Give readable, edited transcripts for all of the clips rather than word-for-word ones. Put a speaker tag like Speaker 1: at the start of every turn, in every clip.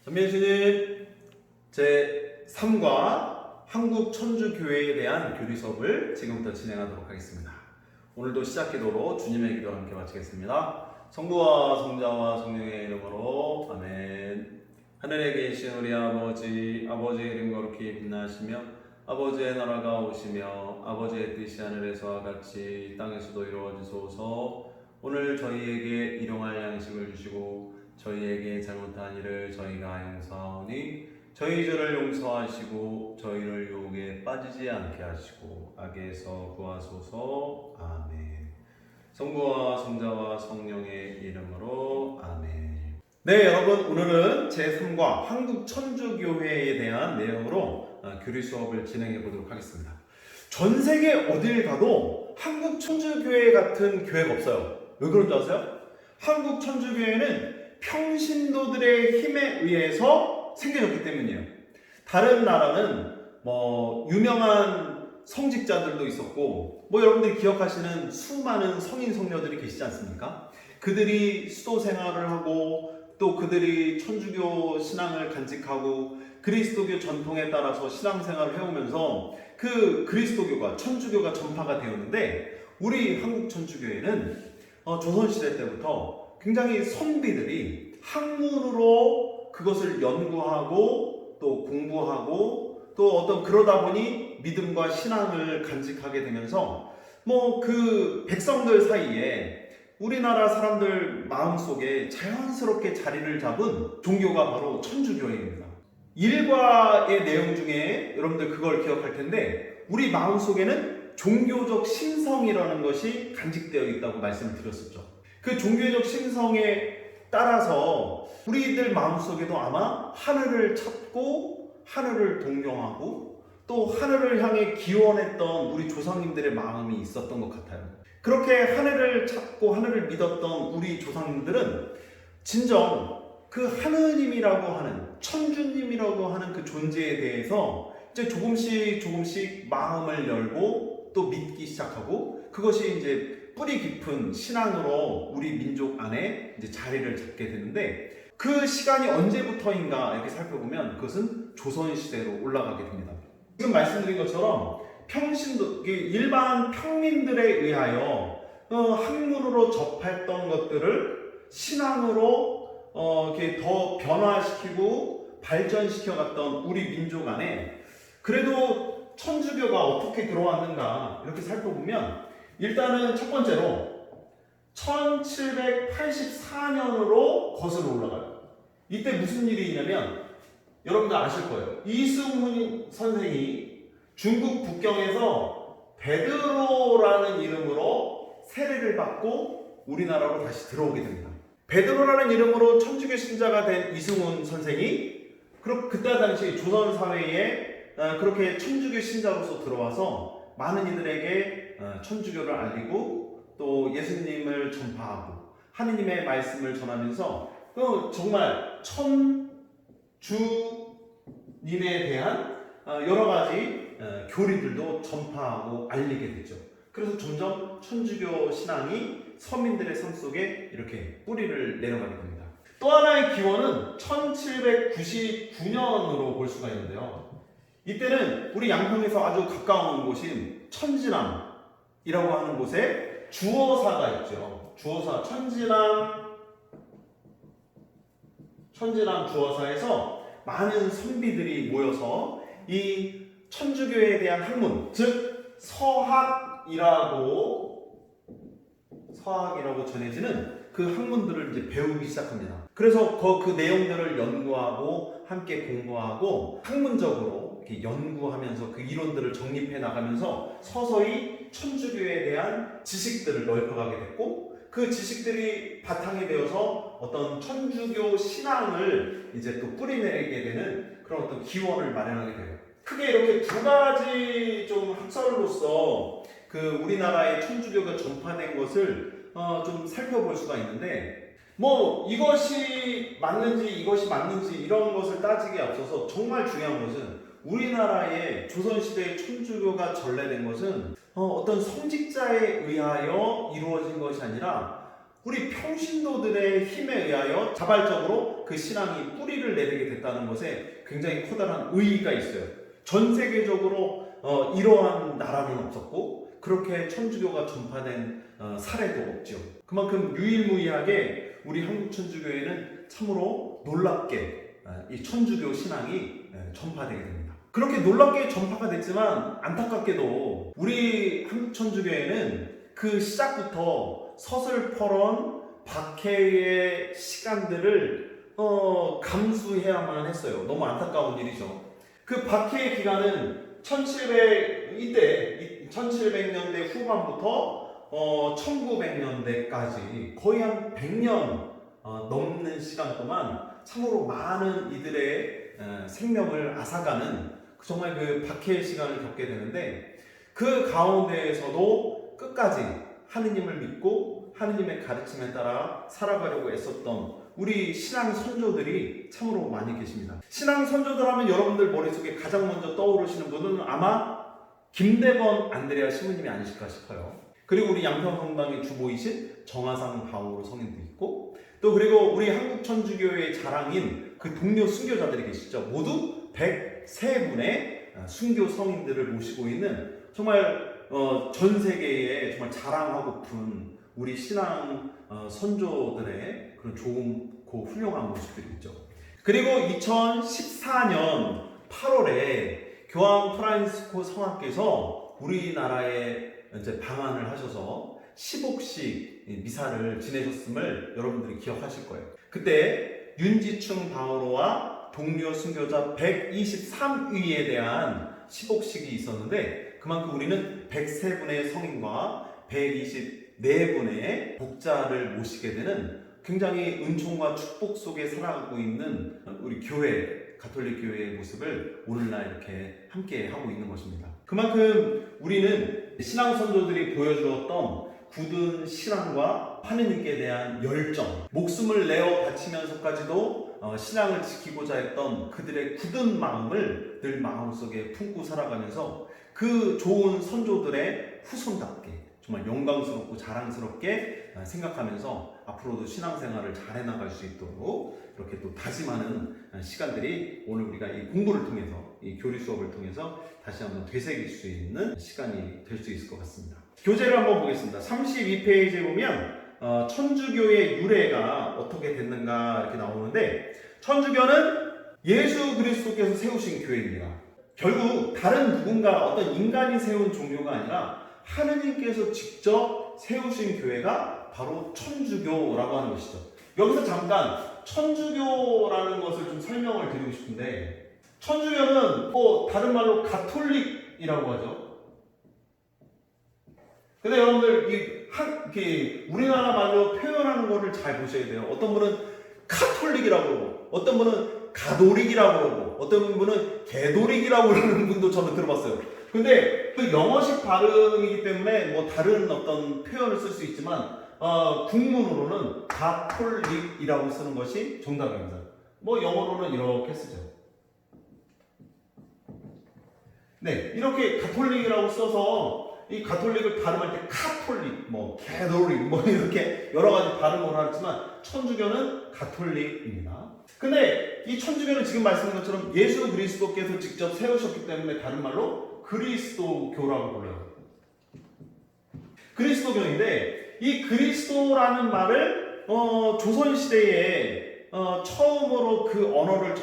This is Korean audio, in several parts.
Speaker 1: 전민수님 제3과 한국천주교회에 대한 교리 수업을 지금부터 진행하도록 하겠습니다. 오늘도 시작 기도로 주님의 기도를 함께 마치겠습니다. 성부와 성자와 성령의 이름으로 아멘. 하늘에 계신 우리 아버지의 이름 거룩히 빛나시며 아버지의 나라가 오시며 아버지의 뜻이 하늘에서와 같이 땅에서도 이루어지소서. 오늘 저희에게 일용할 양식을 주시고 저희에게 잘못한 일을 저희가 용서하오니 저희 죄를 용서하시고 저희를 유혹에 빠지지 않게 하시고 악에서 구하소서. 아멘. 성부와 성자와 성령의 이름으로 아멘. 네, 여러분, 오늘은 제3과 한국천주교회에 대한 내용으로 교리 수업을 진행해 보도록 하겠습니다. 전 세계 어딜 가도 한국천주교회 같은 교회가 없어요. 왜 그런 줄 아세요? 한국천주교회는 평신도들의 힘에 의해서 생겨졌기 때문이에요. 다른 나라는 유명한 성직자들도 있었고 여러분들이 기억하시는 수많은 성인 성녀들이 계시지 않습니까? 그들이 수도 생활을 하고 또 그들이 천주교 신앙을 간직하고 그리스도교 전통에 따라서 신앙생활을 해오면서 그 그리스도교가 천주교가 전파가 되었는데 우리 한국천주교회는 조선시대 때부터 굉장히 선비들이 학문으로 그것을 연구하고 또 공부하고 또 그러다 보니 믿음과 신앙을 간직하게 되면서 그 백성들 사이에 우리나라 사람들 마음속에 자연스럽게 자리를 잡은 종교가 바로 천주교회입니다. 일과의 내용 중에 여러분들 그걸 기억할 텐데 우리 마음속에는 종교적 심성이라는 것이 간직되어 있다고 말씀을 드렸었죠. 그 종교적 심성에 따라서 우리들 마음속에도 아마 하늘을 찾고 하늘을 동경하고 또 하늘을 향해 기원했던 우리 조상님들의 마음이 있었던 것 같아요. 그렇게 하늘을 찾고 하늘을 믿었던 우리 조상님들은 진정 그 하느님이라고 하는 천주님이라고 하는 그 존재에 대해서 이제 조금씩 마음을 열고 또 믿기 시작하고 그것이 이제 뿌리 깊은 신앙으로 우리 민족 안에 이제 자리를 잡게 되는데 그 시간이 언제부터인가 이렇게 살펴보면 그것은 조선시대로 올라가게 됩니다. 지금 말씀드린 것처럼 일반 평민들에 의하여 학문으로 접했던 것들을 신앙으로 이렇게 더 변화시키고 발전시켜갔던 우리 민족 안에 그래도 천주교가 어떻게 들어왔는가 이렇게 살펴보면 일단은 첫 번째로 1784년으로 거슬러 올라가요. 이때 무슨 일이 있냐면 여러분들 아실 거예요. 이승훈 선생이 중국 북경에서 베드로라는 이름으로 세례를 받고 우리나라로 다시 들어오게 됩니다. 베드로라는 이름으로 천주교 신자가 된 이승훈 선생이 그때 당시 조선 사회에 그렇게 천주교 신자로서 들어와서 많은 이들에게 천주교를 알리고 또 예수님을 전파하고 하느님의 말씀을 전하면서 정말 천주님에 대한 여러 가지 교리들도 전파하고 알리게 되죠. 그래서 점점 천주교 신앙이 서민들의 삶 속에 이렇게 뿌리를 내려가게 됩니다. 또 하나의 기원은 1799년으로 볼 수가 있는데요. 이때는 우리 양평에서 아주 가까운 곳인 천진암이라고 하는 곳에 주어사가 있죠. 주어사, 천진암 주어사에서 많은 선비들이 모여서 이 천주교에 대한 학문, 즉 서학이라고 전해지는 그 학문들을 이제 배우기 시작합니다. 그래서 그 내용들을 연구하고 함께 공부하고 학문적으로 이렇게 연구하면서 그 이론들을 정립해 나가면서 서서히 천주교에 대한 지식들을 넓혀가게 됐고 그 지식들이 바탕이 되어서 어떤 천주교 신앙을 이제 또 뿌리내리게 되는 그런 어떤 기원을 마련하게 돼요. 크게 이렇게 두 가지 좀 학설로서 그 우리나라의 천주교가 전파된 것을 좀 살펴볼 수가 있는데 이것이 맞는지 이런 것을 따지기에 앞서서 정말 중요한 것은 우리나라의 조선시대의 천주교가 전래된 것은 어떤 성직자에 의하여 이루어진 것이 아니라 우리 평신도들의 힘에 의하여 자발적으로 그 신앙이 뿌리를 내리게 됐다는 것에 굉장히 커다란 의의가 있어요. 전 세계적으로 이러한 나라는 없었고 그렇게 천주교가 전파된 사례도 없죠. 그만큼 유일무이하게 우리 한국천주교회는 참으로 놀랍게 이 천주교 신앙이 전파되게 됩니다. 그렇게 놀랍게 전파가 됐지만 안타깝게도 우리 한국천주교회는 그 시작부터 서슬퍼런 박해의 시간들을 감수해야만 했어요. 너무 안타까운 일이죠. 그 박해의 기간은 1700년대 후반부터 1900년대까지 거의 한 100년 넘는 시간 동안 참으로 많은 이들의 생명을 앗아가는 정말 그 박해의 시간을 겪게 되는데, 그 가운데에서도 끝까지 하느님을 믿고 하느님의 가르침에 따라 살아가려고 애썼던 우리 신앙 선조들이 참으로 많이 계십니다. 신앙 선조들 하면 여러분들 머릿속에 가장 먼저 떠오르시는 분은 아마 김대건 안드레아 신부님이 아니실까 싶어요. 그리고 우리 양평성당의 주보이신 정화상 바오로 성인도 있고, 또 그리고 우리 한국천주교회의 자랑인 그 동료 순교자들이 계시죠. 모두 103분의 순교 성인들을 모시고 있는 정말 전 세계에 정말 자랑하고픈 우리 신앙 선조들의 그런 좋고 훌륭한 모습들이 있죠. 그리고 2014년 8월에 교황 프란시스코 성하께서 우리나라에 이제 방한을 하셔서 10옥씩 미사를 지내셨음을 여러분들이 기억하실 거예요. 그때 윤지충 바오로와 동료 순교자 123위에 대한 10옥씩이 있었는데, 그만큼 우리는 103분의 성인과 124분의 복자를 모시게 되는 굉장히 은총과 축복 속에 살아가고 있는 우리 교회, 가톨릭 교회의 모습을 오늘날 이렇게 함께 하고 있는 것입니다. 그만큼 우리는 신앙 선조들이 보여주었던 굳은 신앙과 하느님께 대한 열정, 목숨을 내어 바치면서까지도 신앙을 지키고자 했던 그들의 굳은 마음을 늘 마음속에 품고 살아가면서 그 좋은 선조들의 후손답게 정말 영광스럽고 자랑스럽게 생각하면서 앞으로도 신앙생활을 잘 해나갈 수 있도록 이렇게 또 다짐하는 시간들이 오늘 우리가 이 공부를 통해서, 이 교리 수업을 통해서 다시 한번 되새길 수 있는 시간이 될 수 있을 것 같습니다. 교재를 한번 보겠습니다. 32페이지에 보면 천주교의 유래가 어떻게 됐는가 이렇게 나오는데, 천주교는 예수 그리스도께서 세우신 교회입니다. 결국 다른 누군가 어떤 인간이 세운 종교가 아니라 하느님께서 직접 세우신 교회가 바로 천주교라고 하는 것이죠. 여기서 잠깐 천주교라는 것을 좀 설명을 드리고 싶은데, 천주교는 다른 말로 가톨릭이라고 하죠. 근데 여러분들 우리나라 말로 표현하는 거를 잘 보셔야 돼요. 어떤 분은 카톨릭이라고 그러고, 어떤 분은 가도릭이라고 그러고, 어떤 분은 개도릭이라고 그러는 분도 저는 들어봤어요. 근데 그 영어식 발음이기 때문에 뭐 다른 어떤 표현을 쓸 수 있지만 국문으로는 가톨릭이라고 쓰는 것이 정답입니다. 뭐 영어로는 이렇게 쓰죠. 네, 이렇게 가톨릭이라고 써서 이 가톨릭을 발음할 때 카톨릭, 뭐 개도릭, 뭐 이렇게 여러 가지 발음을 하지만 천주교는 가톨릭입니다. 근데 이 천주교는 지금 말씀드린 것처럼 예수 그리스도께서 직접 세우셨기 때문에 다른 말로 그리스도교라고 불러요. 그리스도교인데, 이 그리스도라는 말을 조선시대에 처음으로 그 언어를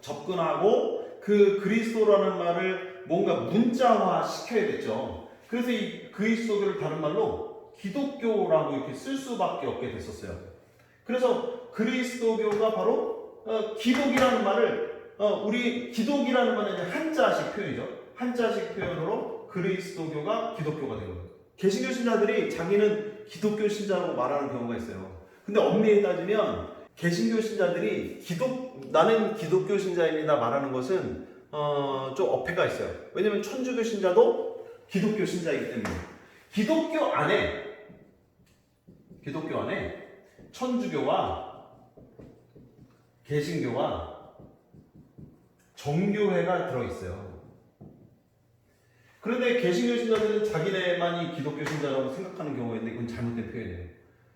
Speaker 1: 접근하고 그 그리스도라는 말을 뭔가 문자화 시켜야 됐죠. 그래서 이 그리스도교를 다른 말로 기독교라고 이렇게 쓸 수밖에 없게 됐었어요. 그래서 그리스도교가 바로 기독이라는 말을 우리 기독이라는 말은 한자식 표현이죠. 한자식 표현으로 그리스도교가 기독교가 된 거예요. 개신교 신자들이 자기는 기독교 신자라고 말하는 경우가 있어요. 근데 엄밀히 따지면 개신교 신자들이 나는 기독교 신자입니다 말하는 것은 좀 어폐가 있어요. 왜냐면 천주교 신자도 기독교 신자이기 때문에. 기독교 안에 천주교와 개신교와 정교회가 들어있어요. 그런데 개신교 신자들은 자기네만이 기독교 신자라고 생각하는 경우가 있는데, 이건 잘못된 표현이에요.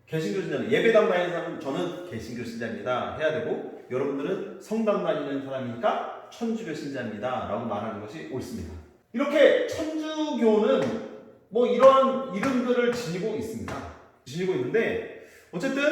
Speaker 1: 개신교 신자는 예배당 다니는 사람은 저는 개신교 신자입니다 해야 되고, 여러분들은 성당 다니는 사람이니까 천주교 신자입니다 라고 말하는 것이 옳습니다. 이렇게 천주교는 뭐 이런 이름들을 지니고 있습니다. 지니고 있는데, 어쨌든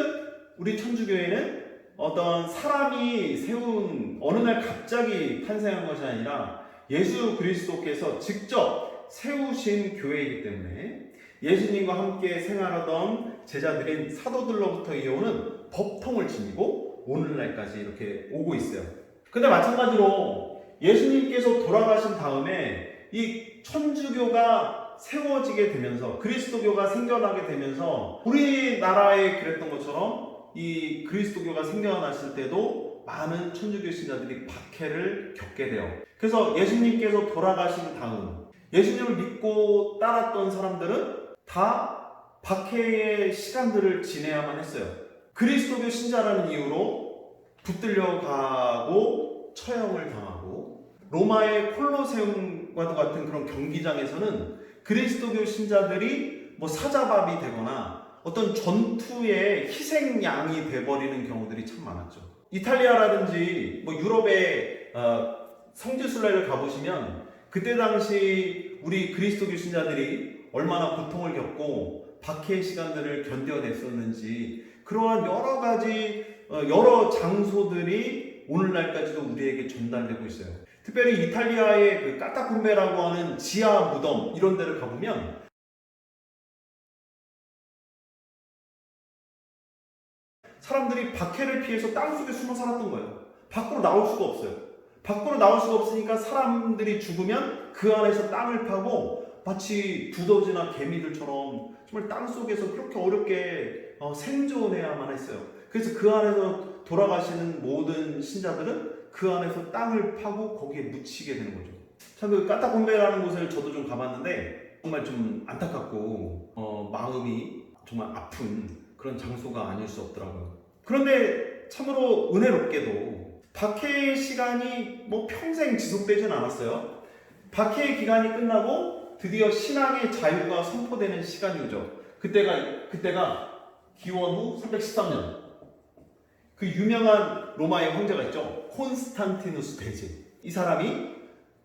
Speaker 1: 우리 천주교회는 어떤 사람이 세운 어느 날 갑자기 탄생한 것이 아니라 예수 그리스도께서 직접 세우신 교회이기 때문에 예수님과 함께 생활하던 제자들인 사도들로부터 이어오는 법통을 지니고 오늘날까지 이렇게 오고 있어요. 근데 마찬가지로 예수님께서 돌아가신 다음에 이 천주교가 세워지게 되면서, 그리스도교가 생겨나게 되면서, 우리나라에 그랬던 것처럼 이 그리스도교가 생겨났을 때도 많은 천주교 신자들이 박해를 겪게 돼요. 그래서 예수님께서 돌아가신 다음 예수님을 믿고 따랐던 사람들은 다 박해의 시간들을 지내야만 했어요. 그리스도교 신자라는 이유로 붙들려가고 처형을 당하고, 로마의 콜로세움과도 같은 그런 경기장에서는 그리스도교 신자들이 뭐 사자밥이 되거나 어떤 전투의 희생양이 돼버리는 경우들이 참 많았죠. 이탈리아라든지 뭐 유럽의 성지순례를 가보시면 그때 당시 우리 그리스도교 신자들이 얼마나 고통을 겪고 박해의 시간들을 견뎌냈었는지, 그러한 여러 가지 여러 장소들이 오늘날까지도 우리에게 전달되고 있어요. 특별히 이탈리아의 그 까타콤베라고 하는 지하 무덤 이런 데를 가보면 사람들이 박해를 피해서 땅속에 숨어 살았던 거예요. 밖으로 나올 수가 없어요. 밖으로 나올 수가 없으니까 사람들이 죽으면 그 안에서 땅을 파고 마치 두더지나 개미들처럼 정말 땅속에서 그렇게 어렵게 생존해야만 했어요. 그래서 그 안에서 돌아가시는 모든 신자들은 그 안에서 땅을 파고 거기에 묻히게 되는 거죠. 참 그 까타콤베라는 곳을 저도 좀 가봤는데 정말 좀 안타깝고 마음이 정말 아픈 그런 장소가 아닐 수 없더라고요. 그런데 참으로 은혜롭게도 박해의 시간이 뭐 평생 지속되진 않았어요. 박해의 기간이 끝나고 드디어 신앙의 자유가 선포되는 시간이 오죠. 그때가 기원 후 313년. 그 유명한 로마의 황제가 있죠. 콘스탄티누스 대제. 이 사람이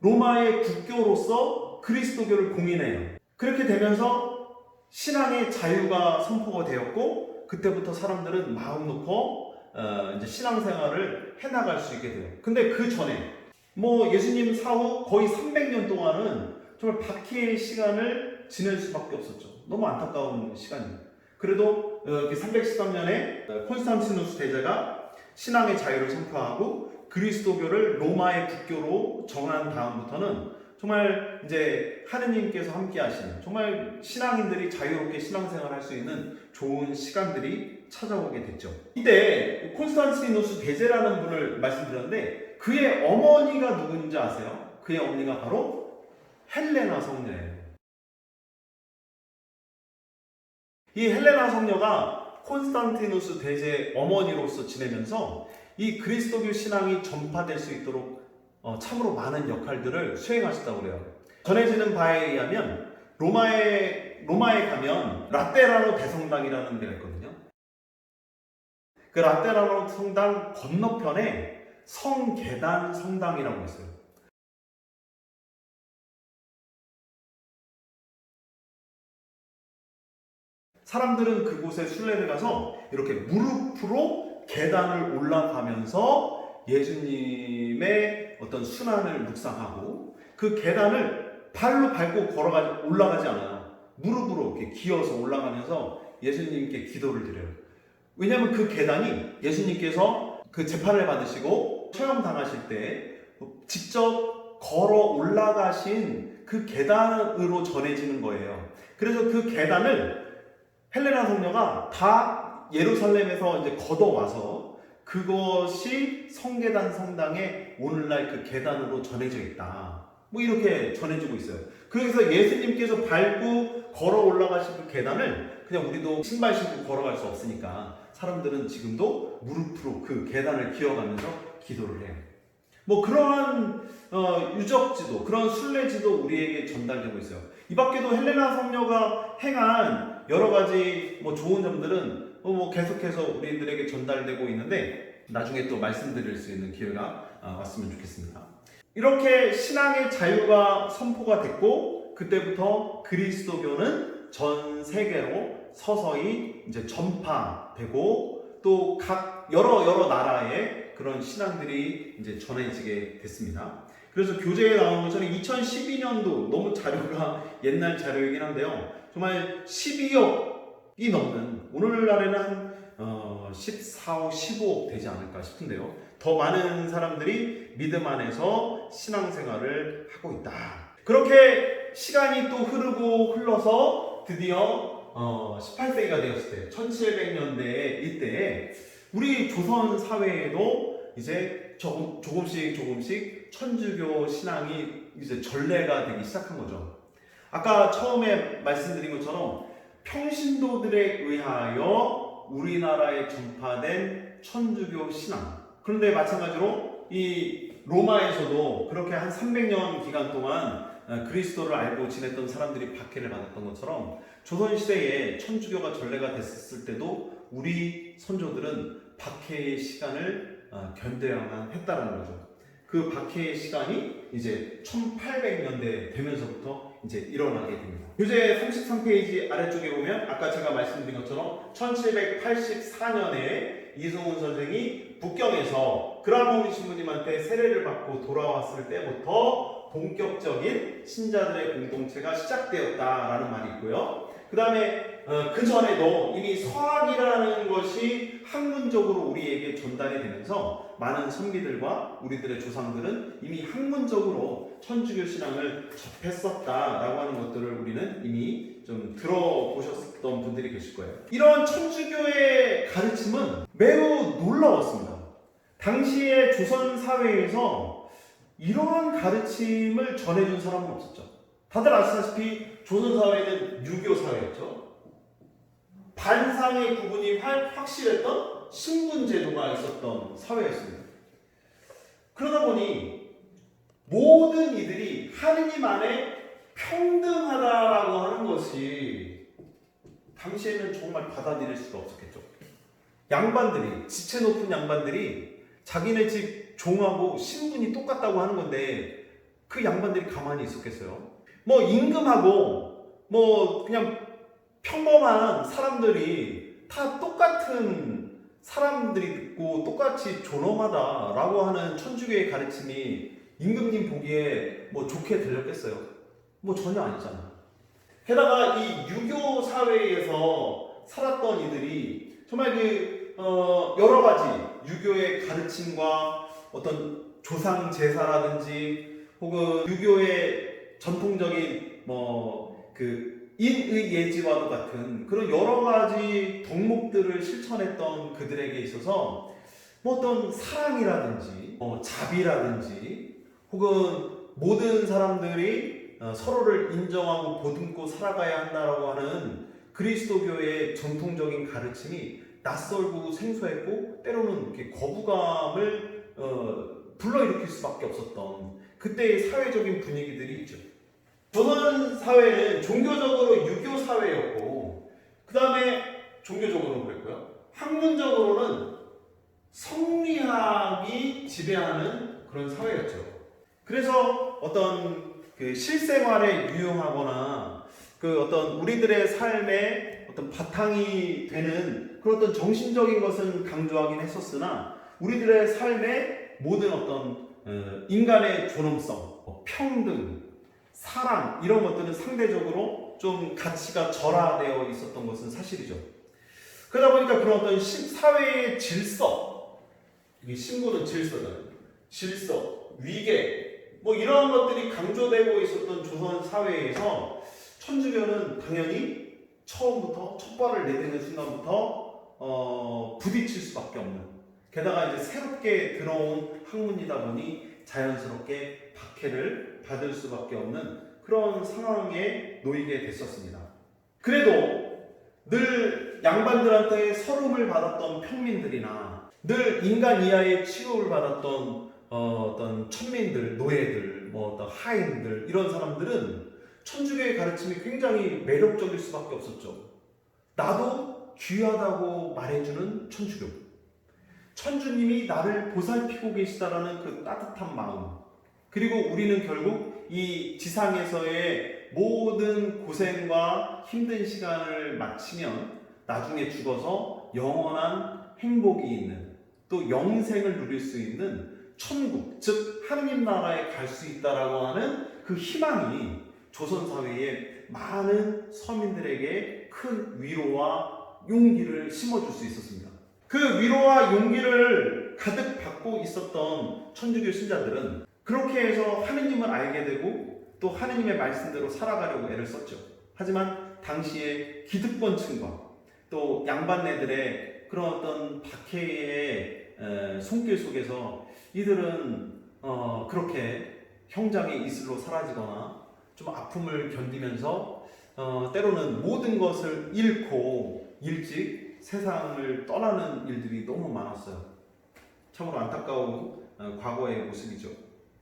Speaker 1: 로마의 국교로서 그리스도교를 공인해요. 그렇게 되면서 신앙의 자유가 선포가 되었고, 그때부터 사람들은 마음 놓고 이제 신앙생활을 해나갈 수 있게 돼요. 근데 그 전에 뭐 예수님 사후 거의 300년 동안은 정말 박해의 시간을 지낼 수밖에 없었죠. 너무 안타까운 시간입니다. 그래도 313년에 콘스탄티누스 대제가 신앙의 자유를 선포하고 그리스도교를 로마의 국교로 정한 다음부터는 정말 이제 하느님께서 함께 하시는, 정말 신앙인들이 자유롭게 신앙생활을 할 수 있는 좋은 시간들이 찾아오게 됐죠. 이때 콘스탄티누스 대제라는 분을 말씀드렸는데 그의 어머니가 누군지 아세요? 그의 어머니가 바로 헬레나 성녀예요. 이 헬레나 성녀가 콘스탄티누스 대제의 어머니로서 지내면서 이 그리스도교 신앙이 전파될 수 있도록 참으로 많은 역할들을 수행하셨다고 그래요. 전해지는 바에 의하면 로마에 가면 라테라노 대성당이라는 데가 있거든요. 그 라테라노 성당 건너편에 성계단 성당이라고 있어요. 사람들은 그곳에 순례를 가서 이렇게 무릎으로 계단을 올라가면서 예수님의 어떤 순환을 묵상하고, 그 계단을 발로 밟고 올라가지 않아요. 무릎으로 이렇게 기어서 올라가면서 예수님께 기도를 드려요. 왜냐하면 그 계단이 예수님께서 그 재판을 받으시고 처형당하실 때 직접 걸어 올라가신 그 계단으로 전해지는 거예요. 그래서 그 계단을 헬레나 성녀가 다 예루살렘에서 이제 걷어와서 그것이 성계단 성당에 오늘날 그 계단으로 전해져 있다. 뭐 이렇게 전해지고 있어요. 그래서 예수님께서 밟고 걸어 올라가신 그 계단을 그냥 우리도 신발 신고 걸어갈 수 없으니까 사람들은 지금도 무릎으로 그 계단을 기어가면서 기도를 해요. 뭐 그러한 유적지도, 그런 순례지도 우리에게 전달되고 있어요. 이 밖에도 헬레나 성녀가 행한 여러 가지 뭐 좋은 점들은 뭐 계속해서 우리들에게 전달되고 있는데 나중에 또 말씀드릴 수 있는 기회가 왔으면 좋겠습니다. 이렇게 신앙의 자유가 선포가 됐고 그때부터 그리스도교는 전 세계로 서서히 이제 전파되고 또 각 여러 나라의 그런 신앙들이 이제 전해지게 됐습니다. 그래서 교재에 나오는 것처럼 2012년도 너무 자료가 옛날 자료이긴 한데요. 정말 12억이 넘는 오늘날에는 한 14억, 15억 되지 않을까 싶은데요. 더 많은 사람들이 믿음 안에서 신앙생활을 하고 있다. 그렇게 시간이 또 흐르고 흘러서 드디어 18세기가 되었을 때 1700년대 이때에 우리 조선 사회에도 이제 조금씩 천주교 신앙이 이제 전례가 되기 시작한 거죠. 아까 처음에 말씀드린 것처럼 평신도들에 의하여 우리나라에 전파된 천주교 신앙. 그런데 마찬가지로 이 로마에서도 그렇게 한 300년 기간 동안 그리스도를 알고 지냈던 사람들이 박해를 받았던 것처럼 조선시대에 천주교가 전례가 됐을 때도 우리 선조들은 박해의 시간을 견뎌야만 했다라는 거죠. 그 박해의 시간이 이제 1800년대 되면서부터 이제 일어나게 됩니다. 교재 33페이지 아래쪽에 보면 아까 제가 말씀드린 것처럼 1784년에 이승훈 선생이 북경에서 그라모니 신부님한테 세례를 받고 돌아왔을 때부터 본격적인 신자들의 공동체가 시작되었다라는 말이 있고요. 그 다음에 그 전에도 이미 서학이라는 것이 학문적으로 우리에게 전달이 되면서 많은 선비들과 우리들의 조상들은 이미 학문적으로 천주교 신앙을 접했었다라고 하는 것들을 우리는 이미 좀 들어보셨던 분들이 계실 거예요. 이런 천주교의 가르침은 매우 놀라웠습니다. 당시의 조선 사회에서 이러한 가르침을 전해준 사람은 없었죠. 다들 아시다시피 조선 사회는 유교 사회였죠. 반상의 구분이 확실했던 신분 제도가 있었던 사회였습니다. 그러다 보니 모든 이들이 하느님 안에 평등하다라고 하는 것이 당시에는 정말 받아들일 수가 없었겠죠. 양반들이, 지체 높은 양반들이 자기네 집 종하고 신분이 똑같다고 하는 건데 그 양반들이 가만히 있었겠어요? 뭐 임금하고 뭐 그냥 평범한 사람들이 다 똑같은 사람들이 듣고 똑같이 존엄하다라고 하는 천주교의 가르침이 임금님 보기에 뭐 좋게 들렸겠어요? 뭐 전혀 아니잖아요. 게다가 이 유교 사회에서 살았던 이들이 정말 여러 가지 유교의 가르침과 어떤 조상 제사라든지 혹은 유교의 전통적인 인의 예지와도 같은 그런 여러 가지 덕목들을 실천했던 그들에게 있어서 뭐 어떤 사랑이라든지 자비라든지 혹은 모든 사람들이 서로를 인정하고 보듬고 살아가야 한다라고 하는 그리스도교의 전통적인 가르침이 낯설고 생소했고 때로는 이렇게 거부감을 불러일으킬 수밖에 없었던 그때의 사회적인 분위기들이 있죠. 조선 사회는 종교적으로 유교 사회였고 그 다음에 종교적으로 그랬고요. 학문적으로는 성리학이 지배하는 그런 사회였죠. 그래서 어떤 그 실생활에 유용하거나 그 어떤 우리들의 삶의 어떤 바탕이 되는 그런 어떤 정신적인 것은 강조하긴 했었으나 우리들의 삶의 모든 어떤 인간의 존엄성, 평등, 사랑 이런 것들은 상대적으로 좀 가치가 절하되어 있었던 것은 사실이죠. 그러다 보니까 그런 어떤 사회의 질서, 이게 신부는 질서잖아요. 질서, 위계 뭐 이런 것들이 강조되고 있었던 조선 사회에서 천주교는 당연히 처음부터 첫 발을 내딛는 순간부터 부딪힐 수밖에 없는, 게다가 이제 새롭게 들어온 학문이다 보니 자연스럽게 박해를 받을 수밖에 없는 그런 상황에 놓이게 됐었습니다. 그래도 늘 양반들한테 서름을 받았던 평민들이나 늘 인간 이하의 취급을 받았던 어떤 천민들, 노예들, 뭐 어떤 하인들 이런 사람들은 천주교의 가르침이 굉장히 매력적일 수밖에 없었죠. 나도 귀하다고 말해주는 천주교. 천주님이 나를 보살피고 계시다라는 그 따뜻한 마음. 그리고 우리는 결국 이 지상에서의 모든 고생과 힘든 시간을 마치면 나중에 죽어서 영원한 행복이 있는, 또 영생을 누릴 수 있는 천국, 즉 하느님 나라에 갈 수 있다라고 하는 그 희망이 조선 사회의 많은 서민들에게 큰 위로와 용기를 심어줄 수 있었습니다. 그 위로와 용기를 가득 받고 있었던 천주교 신자들은 그렇게 해서 하느님을 알게 되고 또 하느님의 말씀대로 살아가려고 애를 썼죠. 하지만 당시에 기득권층과 또 양반네들의 그런 어떤 박해의 손길 속에서 이들은 그렇게 형장의 이슬로 사라지거나 좀 아픔을 견디면서 때로는 모든 것을 잃고 일찍 세상을 떠나는 일들이 너무 많았어요. 참으로 안타까운 과거의 모습이죠.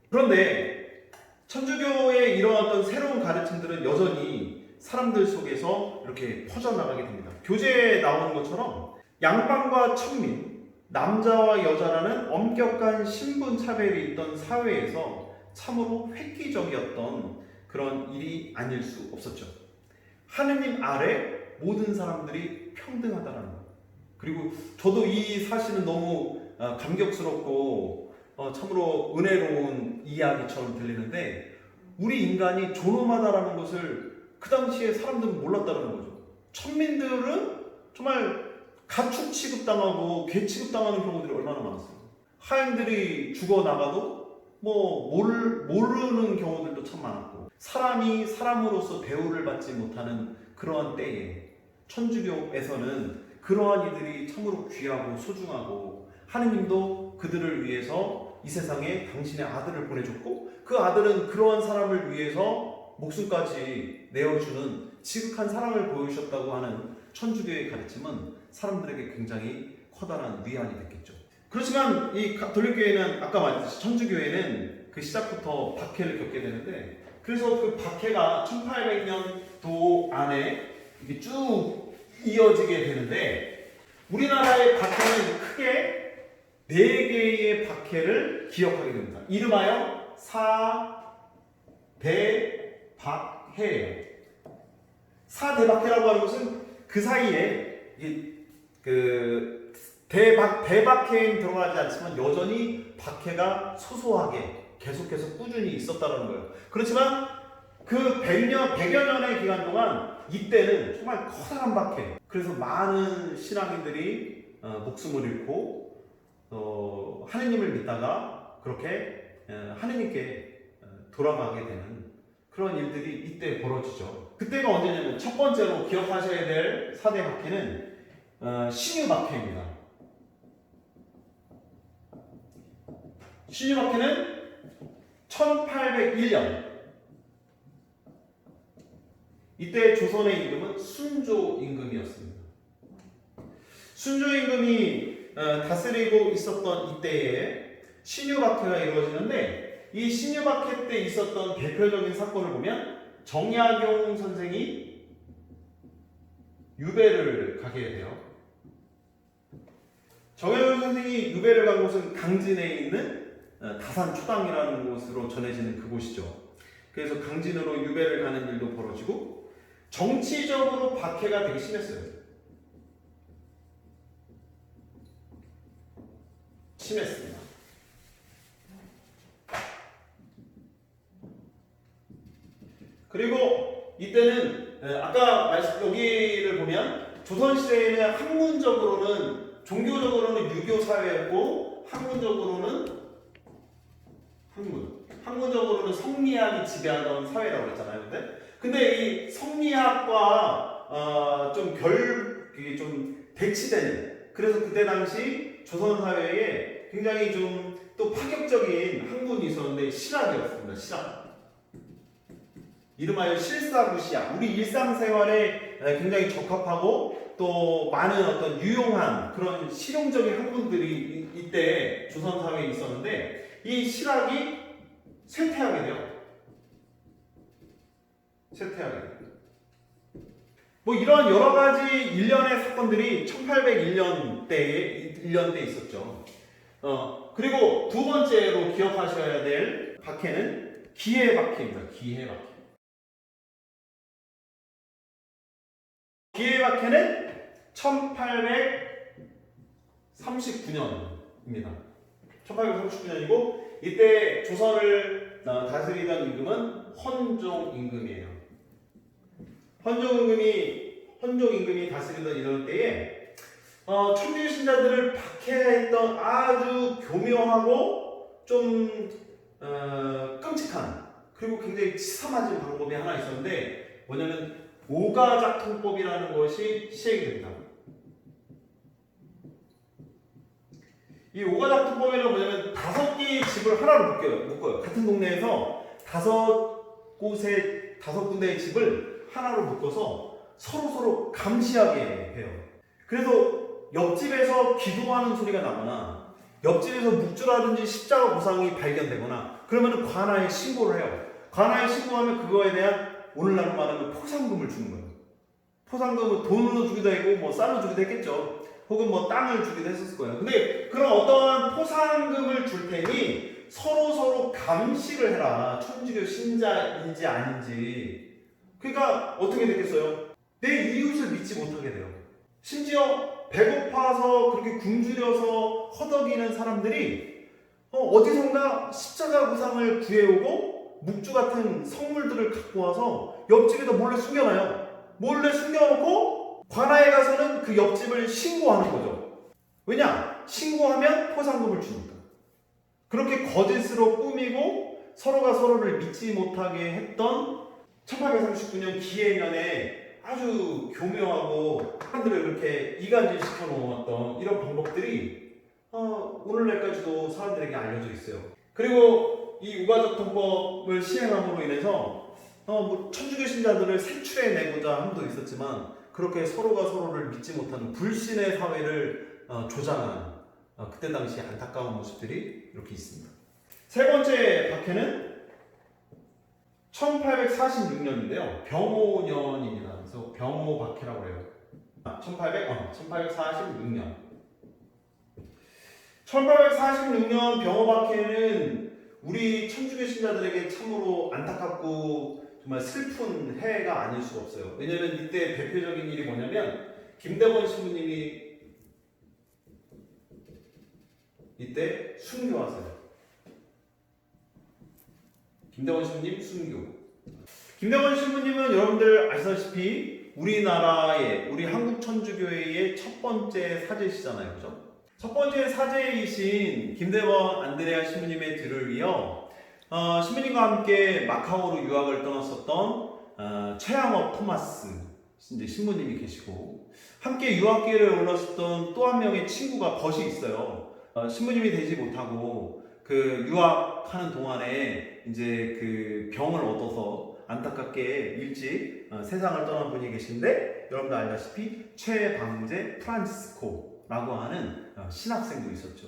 Speaker 1: 그런데 천주교의 이런 어떤 새로운 가르침들은 여전히 사람들 속에서 이렇게 퍼져나가게 됩니다. 교재에 나오는 것처럼 양반과 천민, 남자와 여자라는 엄격한 신분 차별이 있던 사회에서 참으로 획기적이었던 그런 일이 아닐 수 없었죠. 하느님 아래 모든 사람들이 평등하다는 것. 그리고 저도 이 사실은 너무 감격스럽고 참으로 은혜로운 이야기처럼 들리는데, 우리 인간이 존엄하다라는 것을 그 당시에 사람들은 몰랐다는 거죠. 천민들은 정말 가축 취급당하고 개 취급당하는 경우들이 얼마나 많았어요. 하인들이 죽어나가도 모르는 경우들도 참 많았고, 사람이 사람으로서 대우를 받지 못하는 그러한 때에 천주교에서는 그러한 이들이 참으로 귀하고 소중하고, 하느님도 그들을 위해서 이 세상에 당신의 아들을 보내줬고, 그 아들은 그러한 사람을 위해서 목숨까지 내어주는 지극한 사랑을 보여주셨다고 하는 천주교의 가르침은 사람들에게 굉장히 커다란 위안이 됐겠죠. 그렇지만 이 가톨릭교회는 아까 말했듯이 천주교회는 그 시작부터 박해를 겪게 되는데, 그래서 그 박해가 1800년도 안에 이렇게 쭉 이어지게 되는데, 우리나라의 박해는 크게 4개의 박해를 기억하게 됩니다. 이름하여 사대박해예요. 사대박해라고 하는 것은 그 사이에 그 대박해엔 들어가지 않지만 여전히 박해가 소소하게 계속해서 꾸준히 있었다는 거예요. 그렇지만 그 100여 년의 기간 동안 이때는 정말 커다란 박해, 그래서 많은 신앙인들이 목숨을 잃고 하느님을 믿다가 그렇게 하느님께 돌아가게 되는 그런 일들이 이때 벌어지죠. 그때가 언제냐면, 첫 번째로 기억하셔야 될 4대 박해는 신유박해입니다. 신유박해는 1801년, 이때 조선의 임금은 순조 임금이었습니다. 순조 임금이 다스리고 있었던 이때에 신유박해가 이루어지는데, 이 신유박해 때 있었던 대표적인 사건을 보면 정약용 선생이 유배를 가게 돼요. 정약용 선생이 유배를 간 곳은 강진에 있는 다산초당이라는 곳으로 전해지는 그곳이죠. 그래서 강진으로 유배를 가는 일도 벌어지고, 정치적으로 박해가 되게 심했어요. 심했습니다. 그리고 이때는 아까 여기를 보면 조선시대에는 학문적으로는, 종교적으로는 유교 사회였고, 학문적으로는 성리학이 지배하던 사회라고 그랬잖아요. 근데 이 성리학과 좀 대치되는, 그래서 그때 당시 조선 사회에 굉장히 좀 또 파격적인 학문이 있었는데 실학이었습니다. 실학. 이름하여 실사구시학. 우리 일상생활에 굉장히 적합하고 또 많은 어떤 유용한 그런 실용적인 학문들이 이때 조선 사회에 있었는데, 이 실학이 쇠퇴하게 돼요. 뭐 이런 여러 가지 일련의 사건들이 1801년대에 있었죠. 그리고 두 번째로 기억하셔야 될 박해는 기해박해입니다. 기해박해. 기해박해는 1839년입니다. 1839년이고 이때 조선을 다스리던 임금은 헌종 임금이에요. 헌종 임금이 다스리던 이런 때에 천주교 신자들을 박해했던 아주 교묘하고 좀 끔찍한 그리고 굉장히 치사맞은 방법이 하나 있었는데 뭐냐면 오가작통법이라는 것이 시행이 됩니다. 이 오가작통법에는 뭐냐면 5개의 집을 하나로 묶어요. 같은 동네에서 5군데의 집을 하나로 묶어서 서로 감시하게 해요. 그래서 옆집에서 기도하는 소리가 나거나 옆집에서 묵주라든지 십자가 보상이 발견되거나 그러면 관아에 신고를 해요. 관아에 신고하면 그거에 대한 오늘날로 말하면 포상금을 주는 거예요. 포상금은 돈으로 주기도 하고 뭐 쌀로 주기도 했겠죠. 혹은 뭐 땅을 주기도 했었을 거예요. 근데 그런 어떠한 포상금을 줄 테니 서로 감시를 해라. 천주교 신자인지 아닌지. 그러니까 어떻게 됐겠어요? 내 이웃을 믿지 못하게 돼요. 심지어 배고파서 그렇게 굶주려서 허덕이는 사람들이 어디선가 십자가 구상을 구해오고 묵주 같은 성물들을 갖고 와서 옆집에다 몰래 숨겨놔요. 몰래 숨겨놓고 관아에 가서는 그 옆집을 신고하는 거죠. 왜냐? 신고하면 포상금을 주니까. 그렇게 거짓으로 꾸미고 서로가 서로를 믿지 못하게 했던 1839년 기해년에 아주 교묘하고 사람들을 그렇게 이간질시켜 놓았던 이런 방법들이 오늘날까지도 사람들에게 알려져 있어요. 그리고 이 우가적통법을 시행함으로 인해서 뭐 천주교 신자들을 색출해내고자 함도 있었지만 그렇게 서로가 서로를 믿지 못하는 불신의 사회를 조장한 그때 당시 안타까운 모습들이 이렇게 있습니다. 세 번째 박해는 1846년인데요. 병오년입니다. 그래서 병오박해라고 해요. 1846년. 1846년 병오박해는 우리 천주교 신자들에게 참으로 안타깝고 정말 슬픈 해가 아닐 수가 없어요. 왜냐하면 이때 대표적인 일이 뭐냐면 김대원 신부님이 이때 순교하세요. 김대원 신부님 순교. 김대원 신부님은 여러분들 아시다시피 우리 한국 천주교회의 첫 번째 사제시잖아요. 그죠? 첫 번째 사제이신 김대원 안드레아 신부님의 뒤를 이어 신부님과 함께 마카오로 유학을 떠났었던 최양업 토마스 이제 신부님이 계시고 함께 유학길을 올랐었던 또 한 명의 친구가 벗이 있어요. 신부님이 되지 못하고 그 유학하는 동안에 이제 그 병을 얻어서 안타깝게 일찍 세상을 떠난 분이 계신데 여러분들 알다시피 최방제 프란치스코라고 하는 신학생도 있었죠.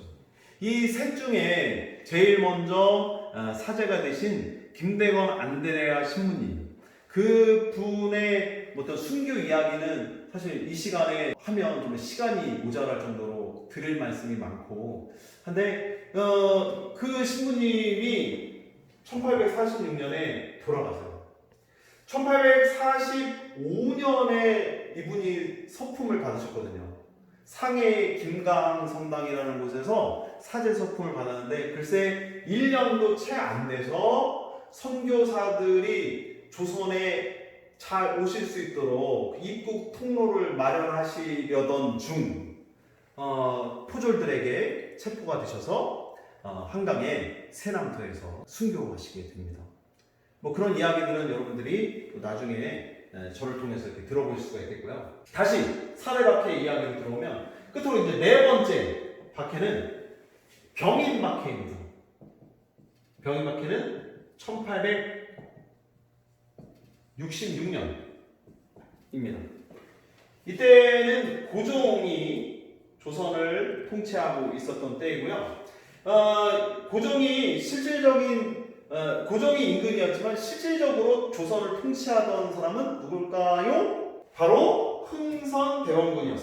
Speaker 1: 이 셋 중에 제일 먼저 사제가 되신 김대건 안드레아 신부님 그 분의 어떤 순교 이야기는 사실 이 시간에 하면 좀 시간이 모자랄 정도로 드릴 말씀이 많고 한데 그 신부님이 1846년에 돌아가세요. 1845년에 이분이 서품을 받으셨거든요. 상해 김강성당이라는 곳에서 사제 서품을 받았는데 글쎄 1년도 채 안 돼서 선교사들이 조선에 잘 오실 수 있도록 입국 통로를 마련하시려던 중 포졸들에게 체포가 되셔서 한강의 세남터에서 순교하시게 됩니다. 뭐 그런 이야기들은 여러분들이 나중에 저를 통해서 이렇게 들어볼 수가 있겠고요. 다시 사례박해 이야기로 들어오면 끝으로 이제 네 번째 박해는 병인박해입니다. 병인박해는 1866년입니다. 이때는 고종이 조선을 통치하고 있었던 때이고요. 고종이 고종이 임금이었지만 실질적으로 조선을 통치하던 사람은 누굴까요? 바로 흥선대원군이었습니다.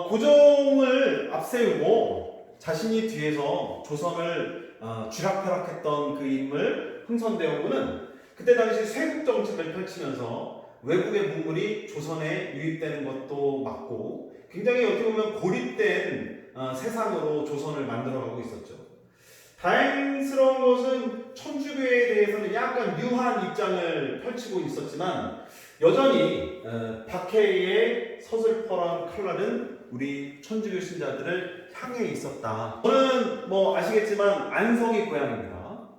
Speaker 1: 고종을 앞세우고 자신이 뒤에서 조선을 쥐락펴락했던 그 인물 흥선대원군은 그때 당시 쇄국 정책을 펼치면서 외국의 문물이 조선에 유입되는 것도 맞고 굉장히 어떻게 보면 고립된 세상으로 조선을 만들어가고 있었죠. 다행스러운 것은 천주교에 대해서는 약간 유한 입장을 펼치고 있었지만 여전히 박해의 서슬퍼런 칼날은 우리 천주교 신자들을 향해 있었다. 저는 뭐 아시겠지만 안성이 고향입니다.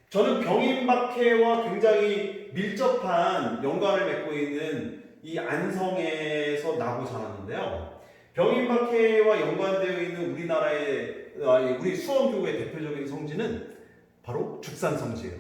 Speaker 1: 저는 병인박해와 굉장히 밀접한 연관을 맺고 있는 이 안성에서 나고 자랐는데요. 병인박해와 연관되어 있는 우리 수원교구의 대표적인 성지는 바로 죽산성지예요.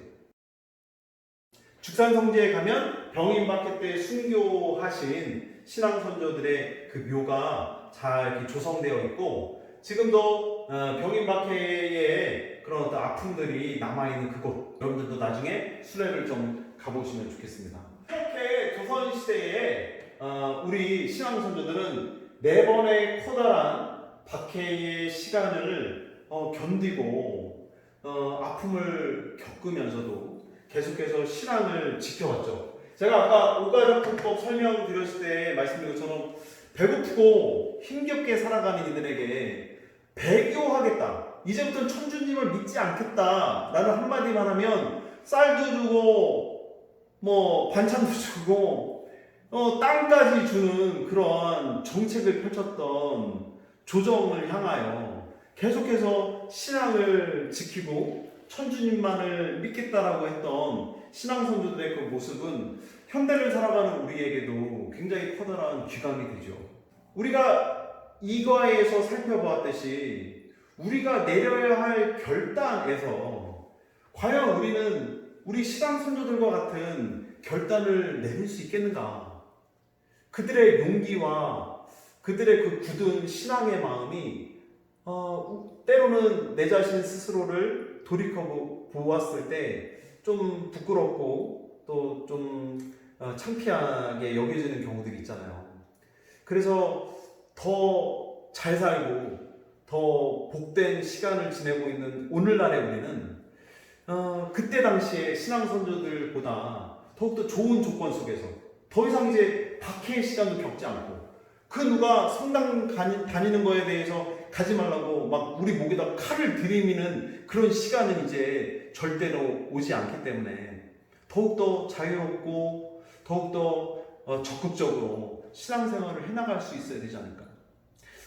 Speaker 1: 죽산성지에 가면 병인박해 때 순교하신 신앙선조들의 그 묘가 잘 이렇게 조성되어 있고 지금도 병인박해의 그런 어떤 아픔들이 남아있는 그곳, 여러분들도 나중에 수레를 좀 가보시면 좋겠습니다. 이렇게 조선시대에 우리 신앙선조들은 4번의 커다란 박해의 시간을 견디고 아픔을 겪으면서도 계속해서 신앙을 지켜왔죠. 제가 아까 오가족법 설명드렸을 때 말씀드린 것처럼 배고프고 힘겹게 살아가는 이들에게 배교하겠다, 이제부터는 천주님을 믿지 않겠다 라는 한마디만 하면 쌀도 주고 뭐 반찬도 주고 땅까지 주는 그런 정책을 펼쳤던 조정을 향하여 계속해서 신앙을 지키고 천주님만을 믿겠다라고 했던 신앙선조들의 그 모습은 현대를 살아가는 우리에게도 굉장히 커다란 귀감이 되죠. 우리가 이과에서 살펴보았듯이 우리가 내려야 할 결단에서 과연 우리는 우리 신앙선조들과 같은 결단을 내릴 수 있겠는가? 그들의 용기와 그들의 그 굳은 신앙의 마음이 때로는 내 자신 스스로를 돌이켜 보았을 때 좀 부끄럽고 또 좀 창피하게 여겨지는 경우들이 있잖아요. 그래서 더 잘 살고 더 복된 시간을 지내고 있는 오늘날의 우리는 그때 당시에 신앙선조들보다 더욱더 좋은 조건 속에서 더 이상 이제 박해의 시간도 겪지 않고 그 누가 성당 다니는 거에 대해서 가지 말라고 막 우리 목에다 칼을 들이미는 그런 시간은 이제 절대로 오지 않기 때문에 더욱더 자유롭고 더욱더 적극적으로 신앙생활을 해나갈 수 있어야 되지 않을까.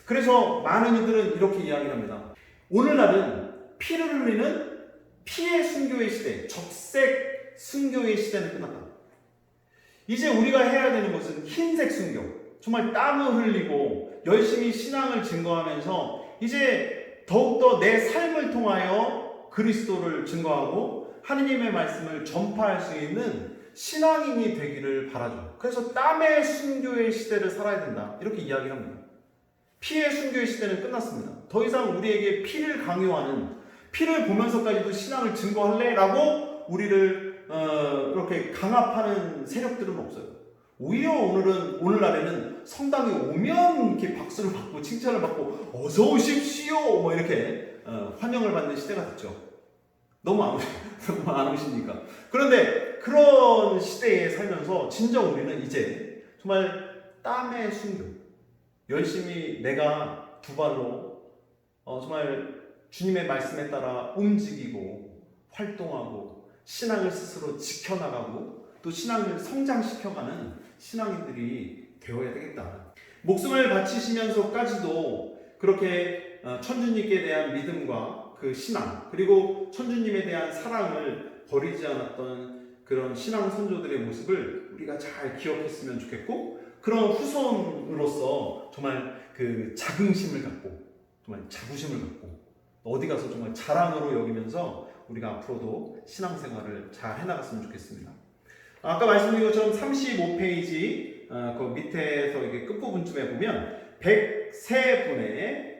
Speaker 1: 그래서 많은 이들은 이렇게 이야기를 합니다. 오늘날은 피를 흘리는 피의 순교의 시대, 적색 순교의 시대는 끝났다. 이제 우리가 해야 되는 것은 흰색 순교, 정말 땀을 흘리고 열심히 신앙을 증거하면서 이제 더욱더 내 삶을 통하여 그리스도를 증거하고 하느님의 말씀을 전파할 수 있는 신앙인이 되기를 바라죠. 그래서 땀의 순교의 시대를 살아야 된다, 이렇게 이야기를 합니다. 피의 순교의 시대는 끝났습니다. 더 이상 우리에게 피를 강요하는, 피를 보면서까지도 신앙을 증거할래? 라고 우리를 그렇게 강압하는 세력들은 없어요. 오히려 오늘날에는 성당에 오면 이렇게 박수를 받고 칭찬을 받고 어서 오십시오 뭐 이렇게 환영을 받는 시대가 됐죠. 너무 안 오십니까? 그런데 그런 시대에 살면서 진정 우리는 이제 정말 땀의 순교, 열심히 내가 두 발로 정말 주님의 말씀에 따라 움직이고 활동하고 신앙을 스스로 지켜나가고 또 신앙을 성장시켜가는 신앙인들이 되어야 되겠다. 목숨을 바치시면서까지도 그렇게 천주님께 대한 믿음과 그 신앙, 그리고 천주님에 대한 사랑을 버리지 않았던 그런 신앙 선조들의 모습을 우리가 잘 기억했으면 좋겠고, 그런 후손으로서 정말 그 자긍심을 갖고 정말 자부심을 갖고 어디 가서 정말 자랑으로 여기면서 우리가 앞으로도 신앙생활을 잘 해나갔으면 좋겠습니다. 아까 말씀드린 것처럼 35페이지 그 밑에서 이렇게 끝부분쯤에 보면 103분의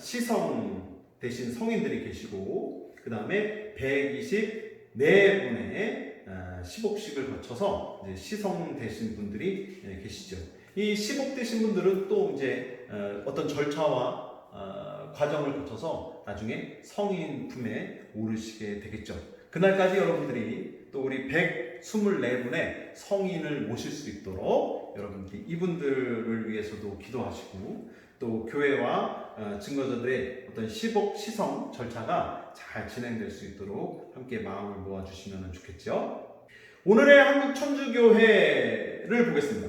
Speaker 1: 시성 대신 성인들이 계시고 그 다음에 124분의 시복식을 거쳐서 이제 시성되신 분들이 계시죠. 이 시복되신 분들은 또 이제 어떤 절차와 과정을 거쳐서 나중에 성인 품에 오르시게 되겠죠. 그날까지 여러분들이 또 우리 124분의 성인을 모실 수 있도록 여러분들이 이분들을 위해서도 기도하시고, 또 교회와 증거자들의 어떤 시복 시성 절차가 잘 진행될 수 있도록 함께 마음을 모아주시면 좋겠죠. 오늘의 한국천주교회를 보겠습니다.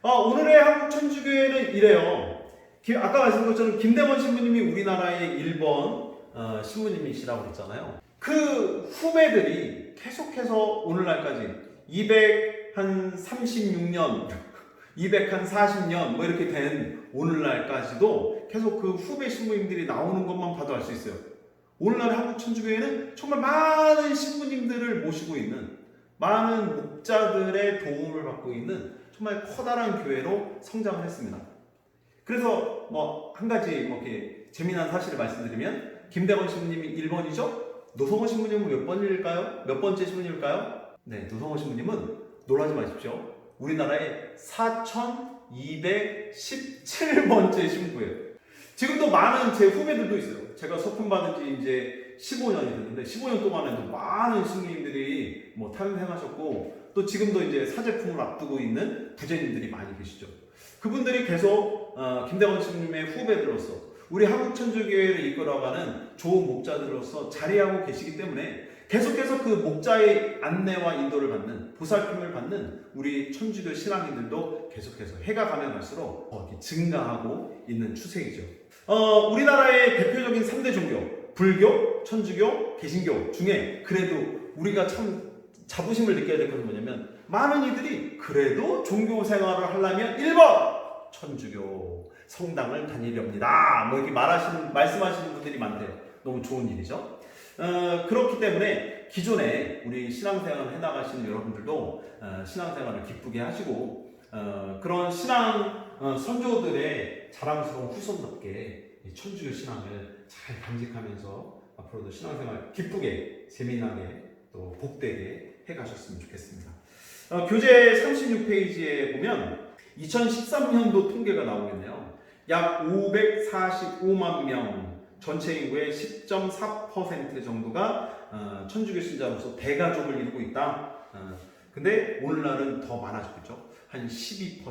Speaker 1: 오늘의 한국천주교회는 이래요. 아까 말씀드린 것처럼 김대원 신부님이 우리나라의 1번 신부님이시라고 그랬잖아요. 그 후배들이 계속해서 오늘날까지 236년, 240년 뭐 이렇게 된 오늘날까지도 계속 그 후배 신부님들이 나오는 것만 봐도 알 수 있어요. 오늘날 한국천주교회는 정말 많은 신부님들을 모시고 있는, 많은 목자들의 도움을 받고 있는 정말 커다란 교회로 성장을 했습니다. 그래서 뭐 한 가지 이렇게 재미난 사실을 말씀드리면, 김대건 신부님이 1번이죠? 노성호 신부님은 몇 번일까요? 몇 번째 신부님일까요? 네, 노성호 신부님은 놀라지 마십시오. 우리나라의 4217번째 신부예요. 지금도 많은 제 후배들도 있어요. 제가 서품 받은 지 이제 15년이 됐는데 15년 동안에도 많은 신부님들이 뭐 탄생하셨고, 또 지금도 이제 사제품을 앞두고 있는 부제님들이 많이 계시죠. 그분들이 계속 김대건 신부님의 후배들로서 우리 한국천주교회를 이끌어가는 좋은 목자들로서 자리하고 계시기 때문에 계속해서 그 목자의 안내와 인도를 받는, 보살핌을 받는 우리 천주교 신앙인들도 계속해서 해가 가면 갈수록 증가하고 있는 추세이죠. 우리나라의 대표적인 3대 종교, 불교, 천주교, 개신교 중에 그래도 우리가 참 자부심을 느껴야 될 것은 뭐냐면, 많은 이들이 그래도 종교 생활을 하려면 1번 천주교 성당을 다니렵니다. 뭐 이렇게 말씀하시는 분들이 많대요. 너무 좋은 일이죠. 그렇기 때문에 기존에 우리 신앙생활을 해나가시는 여러분들도 신앙생활을 기쁘게 하시고, 그런 신앙 선조들의 자랑스러운 후손답게 천주교 신앙을 잘 간직하면서 앞으로도 신앙생활 기쁘게, 재미나게, 또 복되게 해가셨으면 좋겠습니다. 교재 36페이지에 보면 2013년도 통계가 나오겠네요. 약 545만 명, 전체 인구의 10.4% 정도가 천주교 신자로서 대가족을 이루고 있다. 근데 오늘날은 더 많아졌겠죠. 한 12%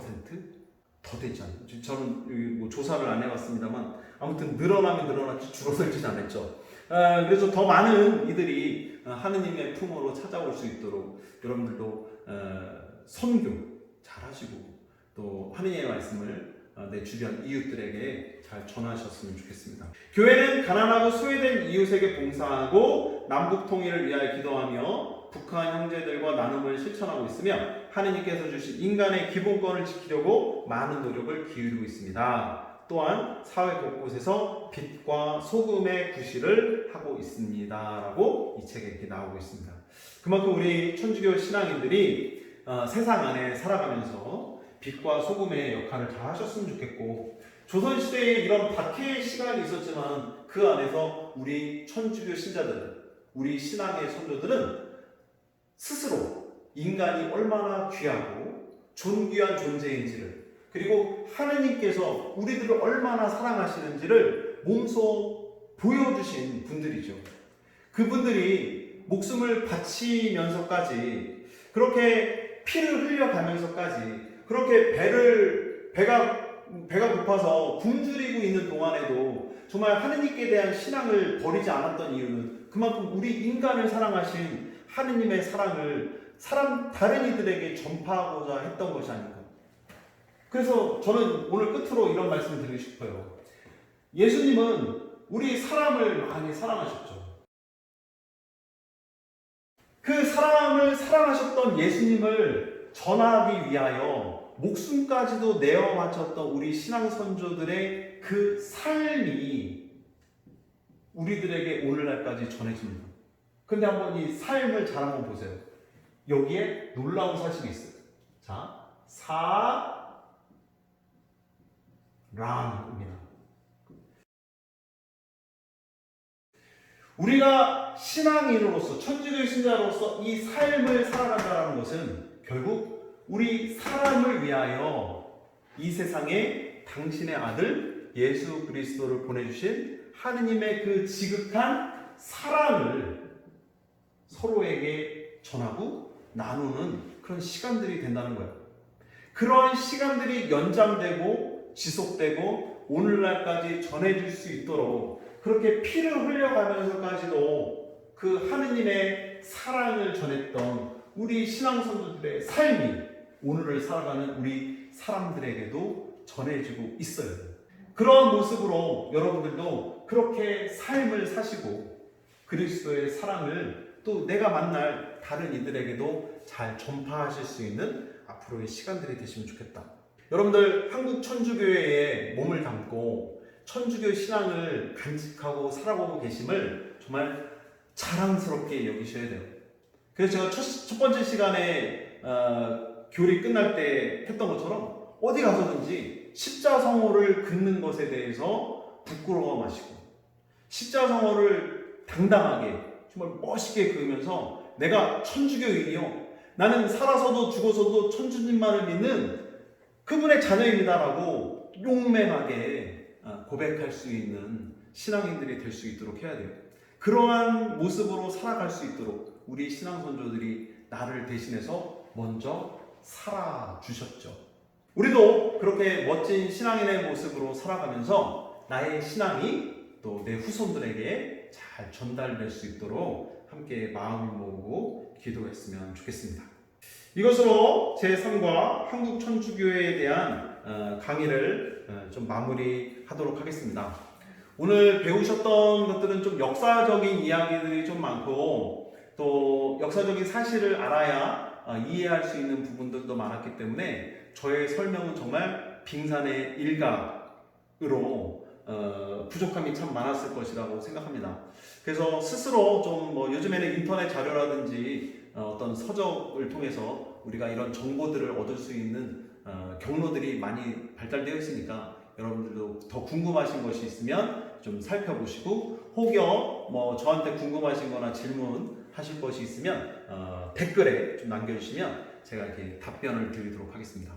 Speaker 1: 더 되지 않나요? 저는 뭐 조사를 안 해봤습니다만 아무튼 늘어나면 늘어났지 줄어들지는 않았죠. 그래서 더 많은 이들이 하느님의 품으로 찾아올 수 있도록 여러분들도 선교 잘 하시고, 또 하느님의 말씀을 내 주변 이웃들에게 잘 전하셨으면 좋겠습니다. 교회는 가난하고 소외된 이웃에게 봉사하고 남북 통일을 위하여 기도하며 북한 형제들과 나눔을 실천하고 있으며, 하느님께서 주신 인간의 기본권을 지키려고 많은 노력을 기울이고 있습니다. 또한 사회 곳곳에서 빛과 소금의 구실을 하고 있습니다. 라고 이 책에 이렇게 나오고 있습니다. 그만큼 우리 천주교 신앙인들이 세상 안에 살아가면서 빛과 소금의 역할을 잘 하셨으면 좋겠고, 조선시대에 이런 박해의 시간이 있었지만 그 안에서 우리 천주교 신자들, 우리 신앙의 선조들은 스스로 인간이 얼마나 귀하고 존귀한 존재인지를, 그리고 하느님께서 우리들을 얼마나 사랑하시는지를 몸소 보여주신 분들이죠. 그분들이 목숨을 바치면서까지, 그렇게 피를 흘려가면서까지, 그렇게 배가 고파서 굶주리고 있는 동안에도 정말 하느님께 대한 신앙을 버리지 않았던 이유는 그만큼 우리 인간을 사랑하신 하느님의 사랑을 다른 이들에게 전파하고자 했던 것이 아닌가. 그래서 저는 오늘 끝으로 이런 말씀을 드리고 싶어요. 예수님은 우리 사람을 많이 사랑하셨죠. 그 사람을 사랑하셨던 예수님을 전하기 위하여 목숨까지도 내어 바쳤던 우리 신앙 선조들의 그 삶이 우리들에게 오늘날까지 전해집니다. 근데 한번 이 삶을 잘 한번 보세요. 여기에 놀라운 사실이 있어요. 자, 사랑입니다. 우리가 신앙인으로서, 천주교의 신자로서 이 삶을 살아간다는 것은 결국 우리 사람을 위하여 이 세상에 당신의 아들 예수 그리스도를 보내주신 하느님의 그 지극한 사랑을 서로에게 전하고 나누는 그런 시간들이 된다는 거예요. 그런 시간들이 연장되고 지속되고 오늘날까지 전해질 수 있도록 그렇게 피를 흘려가면서까지도 그 하느님의 사랑을 전했던 우리 신앙선조들의 삶이 오늘을 살아가는 우리 사람들에게도 전해지고 있어요. 그런 모습으로 여러분들도 그렇게 삶을 사시고 그리스도의 사랑을 또 내가 만날 다른 이들에게도 잘 전파하실 수 있는 앞으로의 시간들이 되시면 좋겠다. 여러분들 한국 천주교회에 몸을 담고 천주교 신앙을 간직하고 살아가고 계심을 정말 자랑스럽게 여기셔야 돼요. 그래서 제가 첫 번째 시간에 교리 끝날 때 했던 것처럼 어디 가서든지 십자성호를 긋는 것에 대해서 부끄러워 마시고 십자성호를 당당하게 정말 멋있게 그으면서 내가 천주교인이요, 나는 살아서도 죽어서도 천주님만을 믿는 그분의 자녀입니다라고 용맹하게 고백할 수 있는 신앙인들이 될 수 있도록 해야 돼요. 그러한 모습으로 살아갈 수 있도록 우리 신앙선조들이 나를 대신해서 먼저 살아주셨죠. 우리도 그렇게 멋진 신앙인의 모습으로 살아가면서 나의 신앙이 또 내 후손들에게 잘 전달될 수 있도록 함께 마음을 모으고 기도했으면 좋겠습니다. 이것으로 제3과 한국 천주교회에 대한 강의를 좀 마무리하도록 하겠습니다. 오늘 배우셨던 것들은 좀 역사적인 이야기들이 좀 많고 또 역사적인 사실을 알아야 이해할 수 있는 부분들도 많았기 때문에 저의 설명은 정말 빙산의 일각으로 부족함이 참 많았을 것이라고 생각합니다. 그래서 스스로 좀 요즘에는 인터넷 자료라든지 어떤 서적을 통해서 우리가 이런 정보들을 얻을 수 있는 경로들이 많이 발달되어 있으니까 여러분들도 더 궁금하신 것이 있으면 좀 살펴보시고 혹여 저한테 궁금하신 거나 질문하실 것이 있으면 댓글에 좀 남겨주시면 제가 이렇게 답변을 드리도록 하겠습니다.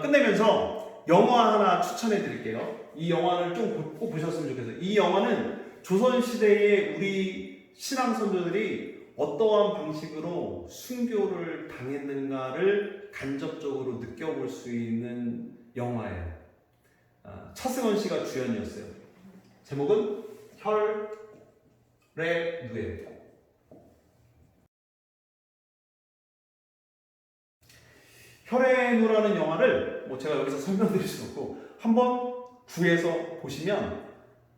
Speaker 1: 끝내면서 영화 하나 추천해 드릴게요. 이 영화를 좀 꼭 보셨으면 좋겠어요. 이 영화는 조선시대의 우리 신앙선조들이 어떠한 방식으로 순교를 당했는가를 간접적으로 느껴볼 수 있는 영화예요. 차승원 씨가 주연이었어요. 제목은 혈의 누에. 혈의 누라는 영화를 제가 여기서 설명드릴 수 없고 한번 구해서 보시면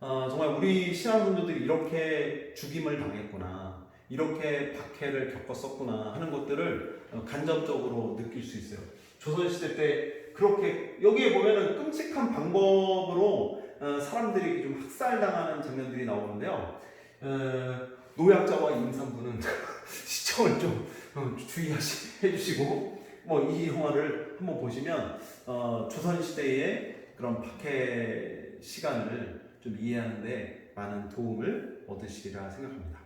Speaker 1: 정말 우리 신앙분들이 이렇게 죽임을 당했구나, 이렇게 박해를 겪었었구나 하는 것들을 간접적으로 느낄 수 있어요. 조선시대 때 그렇게 여기에 보면은 끔찍한 방법으로 사람들이 좀 학살당하는 장면들이 나오는데요. 노약자와 임산부는 시청을 좀 주의해주시고 이 영화를 한번 보시면 조선시대의 그런 박해 시간을 좀 이해하는데 많은 도움을 얻으시리라 생각합니다.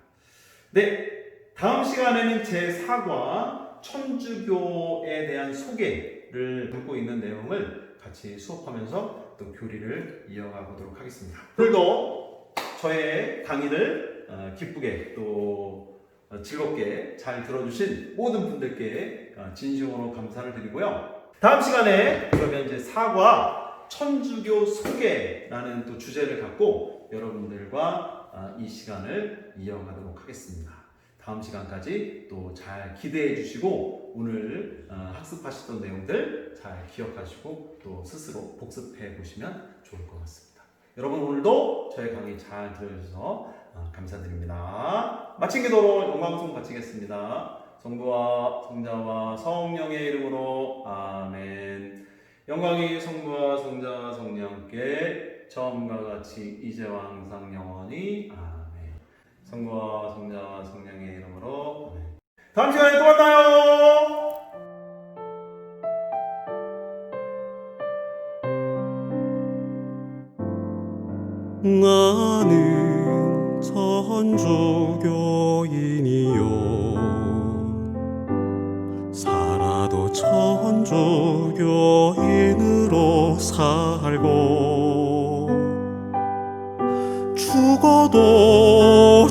Speaker 1: 네, 다음 시간에는 제4과 천주교에 대한 소개를 담고 있는 내용을 같이 수업하면서 또 교리를 이어가 보도록 하겠습니다. 오늘도 저의 강의를 기쁘게 또 즐겁게 잘 들어주신 모든 분들께 진심으로 감사를 드리고요. 다음 시간에 그러면 이제 4과 천주교 소개라는 또 주제를 갖고 여러분들과 이 시간을 이어가도록 하겠습니다. 다음 시간까지 또 잘 기대해 주시고 오늘 학습하셨던 내용들 잘 기억하시고 또 스스로 복습해 보시면 좋을 것 같습니다. 여러분 오늘도 저의 강의 잘 들어주셔서 감사드립니다. 마친 기도로 영광송 바치겠습니다. 성부와 성자와 성령의 이름으로 아멘. 영광이 성부와 성자와 성령께 처음과 같이 이제와 항상 영원히 아멘. 성부와 성자와 성령의 이름으로 아멘. 다음 시간에 또 만나요.
Speaker 2: 나는 저 천주교인이요 살아도 천주교인으로 살고 죽어도